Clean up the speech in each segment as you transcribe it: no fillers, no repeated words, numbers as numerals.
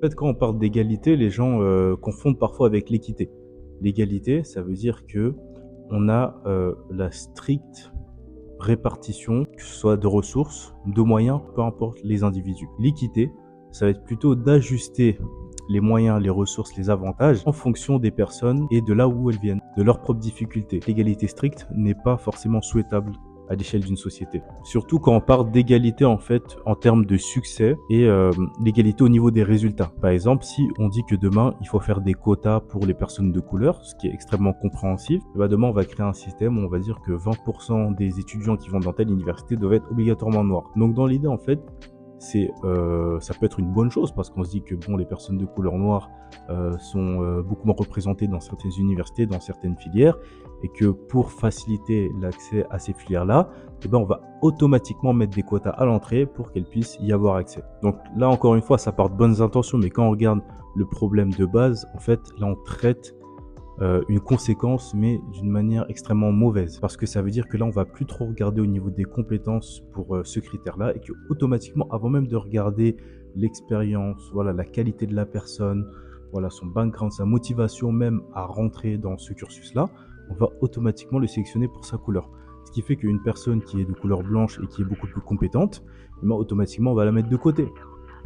En fait, quand on parle d'égalité, les gens confondent parfois avec l'équité. L'égalité, ça veut dire que on a la stricte répartition, que ce soit de ressources, de moyens, peu importe les individus. L'équité, ça va être plutôt d'ajuster les moyens, les ressources, les avantages en fonction des personnes et de là où elles viennent, de leurs propres difficultés. L'égalité stricte n'est pas forcément souhaitable à l'échelle d'une société. Surtout quand on parle d'égalité en fait en termes de succès et l'égalité au niveau des résultats. Par exemple, si on dit que demain il faut faire des quotas pour les personnes de couleur, ce qui est extrêmement compréhensif, bah demain on va créer un système où on va dire que 20% des étudiants qui vont dans telle université doivent être obligatoirement noirs. Donc dans l'idée en fait, ça peut être une bonne chose parce qu'on se dit que bon, les personnes de couleur noire sont beaucoup moins représentées dans certaines universités, dans certaines filières, et que pour faciliter l'accès à ces filières-là, eh ben, on va automatiquement mettre des quotas à l'entrée pour qu'elles puissent y avoir accès. Donc là, encore une fois, ça part de bonnes intentions, mais quand on regarde le problème de base, en fait, là, on traite une conséquence, mais d'une manière extrêmement mauvaise. Parce que ça veut dire que là, on va plus trop regarder au niveau des compétences pour ce critère-là, et que automatiquement, avant même de regarder l'expérience, voilà, la qualité de la personne, voilà, son background, sa motivation même à rentrer dans ce cursus-là, on va automatiquement le sélectionner pour sa couleur. Ce qui fait qu'une personne qui est de couleur blanche et qui est beaucoup plus compétente, eh ben, automatiquement, on va la mettre de côté.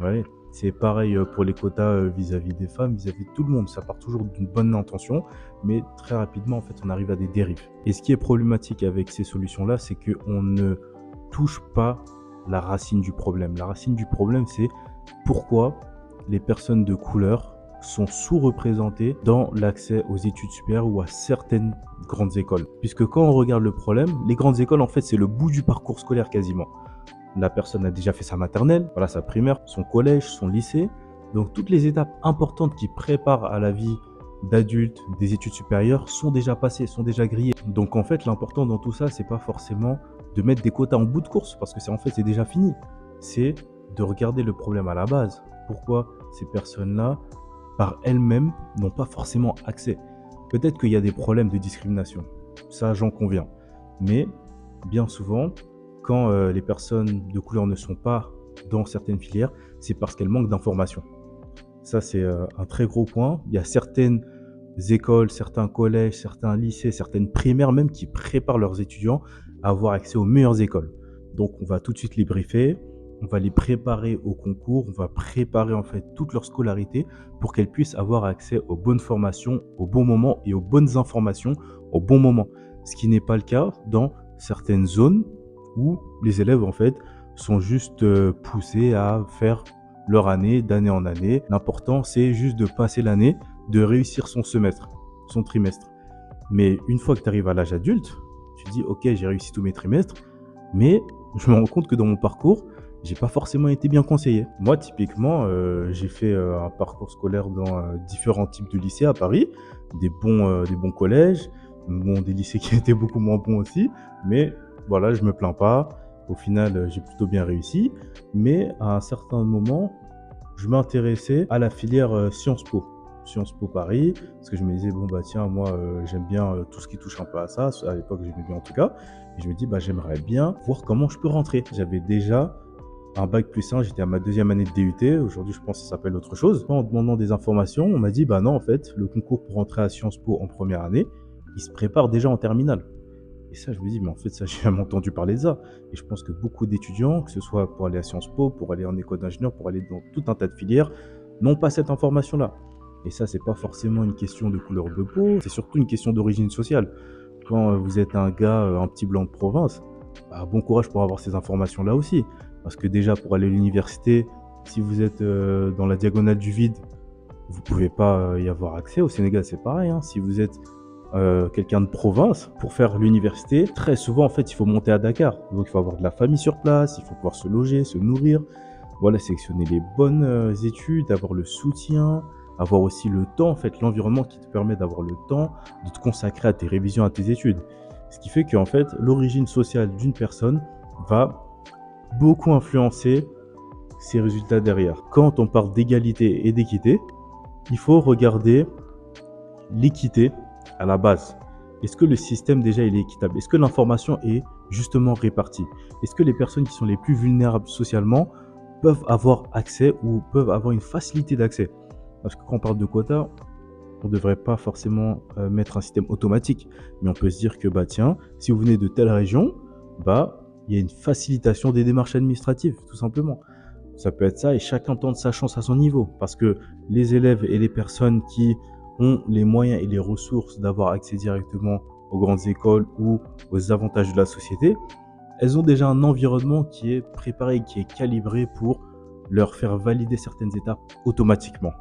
Ouais. C'est pareil pour les quotas vis-à-vis des femmes, vis-à-vis de tout le monde. Ça part toujours d'une bonne intention, mais très rapidement, en fait, on arrive à des dérives. Et ce qui est problématique avec ces solutions-là, c'est qu'on ne touche pas la racine du problème. La racine du problème, c'est pourquoi les personnes de couleur sont sous-représentées dans l'accès aux études supérieures ou à certaines grandes écoles. Puisque quand on regarde le problème, les grandes écoles, en fait, c'est le bout du parcours scolaire quasiment. La personne a déjà fait sa maternelle, voilà, sa primaire, son collège, son lycée. Donc toutes les étapes importantes qui préparent à la vie d'adulte, des études supérieures, sont déjà passées, sont déjà grillées. Donc en fait, l'important dans tout ça, c'est pas forcément de mettre des quotas en bout de course, parce que c'est déjà fini. C'est de regarder le problème à la base. Pourquoi ces personnes-là, par elles-mêmes, n'ont pas forcément accès? Peut-être qu'il y a des problèmes de discrimination, ça j'en conviens. Mais bien souvent, quand les personnes de couleur ne sont pas dans certaines filières, c'est parce qu'elles manquent d'informations. Ça, c'est un très gros point. Il y a certaines écoles, certains collèges, certains lycées, certaines primaires même qui préparent leurs étudiants à avoir accès aux meilleures écoles. Donc, on va tout de suite les briefer, on va les préparer au concours, on va préparer en fait toute leur scolarité pour qu'elles puissent avoir accès aux bonnes formations au bon moment et aux bonnes informations au bon moment. Ce qui n'est pas le cas dans certaines zones où les élèves en fait sont juste poussés à faire leur année d'année en année. L'important c'est juste de passer l'année, de réussir son semestre, son trimestre. Mais une fois que tu arrives à l'âge adulte, tu te dis ok, j'ai réussi tous mes trimestres, mais je me rends compte que dans mon parcours, j'ai pas forcément été bien conseillé. Moi, typiquement, j'ai fait un parcours scolaire dans différents types de lycées à Paris, des bons collèges, bon, des lycées qui étaient beaucoup moins bons aussi, mais voilà, je me plains pas. Au final, j'ai plutôt bien réussi. Mais à un certain moment, je m'intéressais à la filière Sciences Po. Sciences Po Paris, parce que je me disais, bon, bah tiens, moi, j'aime bien tout ce qui touche un peu à ça. À l'époque, j'aimais bien en tout cas. Et je me dis, bah, j'aimerais bien voir comment je peux rentrer. J'avais déjà un bac+1, j'étais à ma deuxième année de DUT. Aujourd'hui, je pense que ça s'appelle autre chose. En demandant des informations, on m'a dit, bah non, en fait, le concours pour rentrer à Sciences Po en première année, il se prépare déjà en terminale. Et ça, je me dis, mais en fait, ça, j'ai jamais entendu parler de ça. Et je pense que beaucoup d'étudiants, que ce soit pour aller à Sciences Po, pour aller en école d'ingénieur, pour aller dans tout un tas de filières, n'ont pas cette information-là. Et ça, c'est pas forcément une question de couleur de peau, c'est surtout une question d'origine sociale. Quand vous êtes un gars, un petit blanc de province, bah, bon courage pour avoir ces informations-là aussi. Parce que déjà, pour aller à l'université, si vous êtes dans la diagonale du vide, vous pouvez pas y avoir accès. Au Sénégal, c'est pareil, hein. Si vous êtes quelqu'un de province, pour faire l'université, très souvent, en fait, il faut monter à Dakar. Donc, il faut avoir de la famille sur place, il faut pouvoir se loger, se nourrir, voilà, sélectionner les bonnes études, avoir le soutien, avoir aussi le temps, en fait, l'environnement qui te permet d'avoir le temps de te consacrer à tes révisions, à tes études. Ce qui fait qu'en fait, l'origine sociale d'une personne va beaucoup influencer ses résultats derrière. Quand on parle d'égalité et d'équité, il faut regarder l'équité à la base. Est-ce que le système déjà il est équitable? Est-ce que l'information est justement répartie? Est-ce que les personnes qui sont les plus vulnérables socialement peuvent avoir accès ou peuvent avoir une facilité d'accès. Parce que quand on parle de quotas, on ne devrait pas forcément mettre un système automatique, mais on peut se dire que bah tiens, si vous venez de telle région, bah il y a une facilitation des démarches administratives, tout simplement. Ça peut être ça et chacun tente sa chance à son niveau, parce que les élèves et les personnes qui ont les moyens et les ressources d'avoir accès directement aux grandes écoles ou aux avantages de la société, elles ont déjà un environnement qui est préparé, qui est calibré pour leur faire valider certaines étapes automatiquement.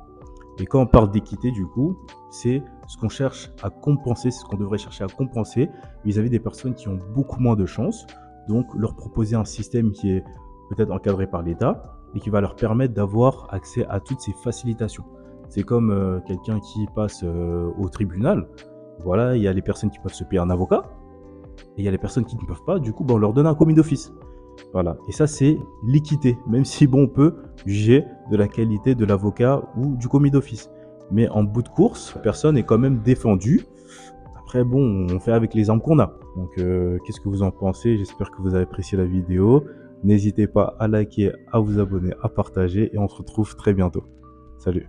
Et quand on parle d'équité, du coup, c'est ce qu'on cherche à compenser, c'est ce qu'on devrait chercher à compenser vis-à-vis des personnes qui ont beaucoup moins de chance. Donc, leur proposer un système qui est peut-être encadré par l'État et qui va leur permettre d'avoir accès à toutes ces facilitations. C'est comme quelqu'un qui passe au tribunal. Voilà, il y a les personnes qui peuvent se payer un avocat et il y a les personnes qui ne peuvent pas. Du coup, on leur donne un commis d'office. Voilà. Et ça, c'est l'équité. Même si, bon, on peut juger de la qualité de l'avocat ou du commis d'office. Mais en bout de course, la personne est quand même défendue. Après, bon, on fait avec les armes qu'on a. Donc, qu'est-ce que vous en pensez? J'espère que vous avez apprécié la vidéo. N'hésitez pas à liker, à vous abonner, à partager. Et on se retrouve très bientôt. Salut.